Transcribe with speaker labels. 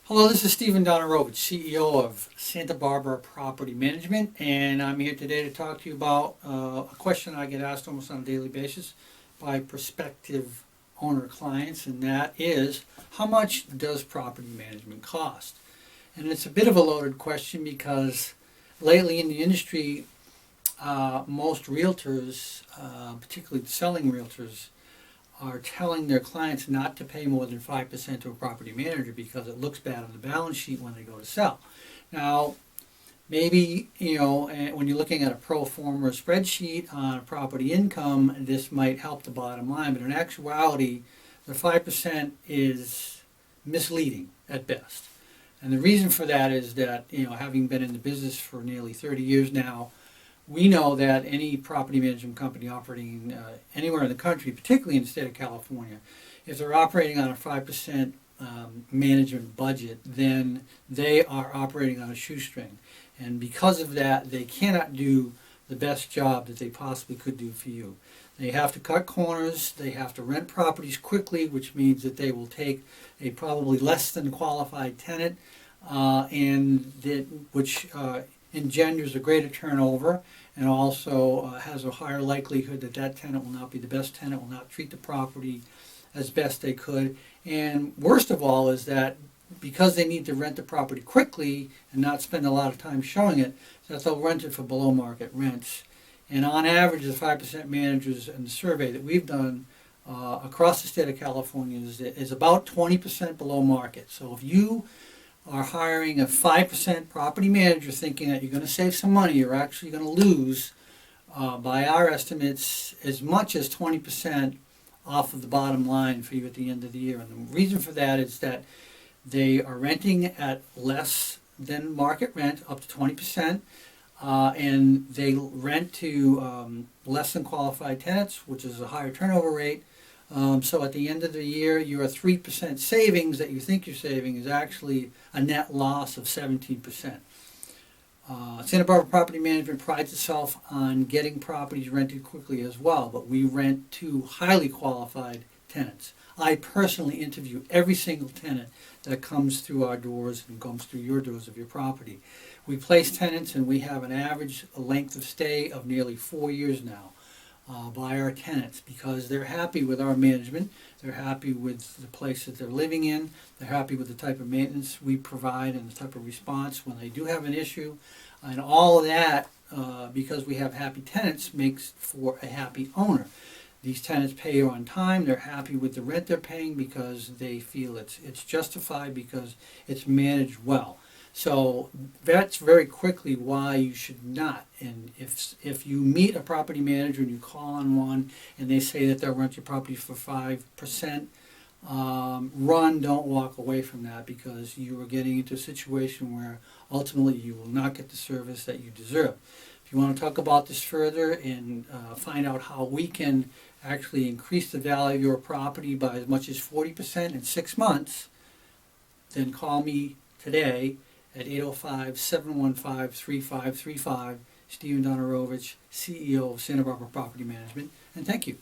Speaker 1: Hello, this is Stephen Donarovich, CEO of Santa Barbara Property Management, and I'm here today to talk to you about a question I get asked almost on a daily basis by prospective owner clients, and that is, how much does property management cost? And it's a bit of a loaded question because lately in the industry, most realtors, particularly selling realtors, are telling their clients not to pay more than 5% to a property manager because it looks bad on the balance sheet when they go to sell. Now, maybe, when you're looking at a pro forma spreadsheet on a property income, this might help the bottom line, but in actuality, the 5% is misleading at best. And the reason for that is that, having been in the business for nearly 30 years now, we know that any property management company operating anywhere in the country, particularly in the state of California, if they're operating on a 5% management budget, then they are operating on a shoestring. And because of that, they cannot do the best job that they possibly could do for you. They have to cut corners, they have to rent properties quickly, which means that they will take a probably less than qualified tenant, which engenders a greater turnover, and also has a higher likelihood that that tenant will not be the best tenant, will not treat the property as best they could. And worst of all is that because they need to rent the property quickly and not spend a lot of time showing it, that they'll rent it for below market rents. And on average, the 5% managers in the survey that we've done across the state of California is about 20% below market. So if you are hiring a 5% property manager thinking that you're going to save some money, you're actually going to lose, by our estimates, as much as 20% off of the bottom line for you at the end of the year. And the reason for that is that they are renting at less than market rent, up to 20%, and they rent to less than qualified tenants, which is a higher turnover rate. So at the end of the year, your 3% savings that you think you're saving is actually a net loss of 17%. Santa Barbara Property Management prides itself on getting properties rented quickly as well, but we rent to highly qualified tenants. I personally interview every single tenant that comes through our doors and comes through your doors of your property. We place tenants and we have an average length of stay of nearly 4 years now. By our tenants, because they're happy with our management, they're happy with the place that they're living in, they're happy with the type of maintenance we provide and the type of response when they do have an issue, and all of that, because we have happy tenants, makes for a happy owner. These tenants pay on time, they're happy with the rent they're paying because they feel it's justified because it's managed well. So that's very quickly why you should not. And if you meet a property manager and you call on one and they say that they'll rent your property for 5%, don't walk away from that, because you are getting into a situation where ultimately you will not get the service that you deserve. If you want to talk about this further and find out how we can actually increase the value of your property by as much as 40% in 6 months, then call me today at 805-715-3535, Stephen Donarovich, CEO of Santa Barbara Property Management, and thank you.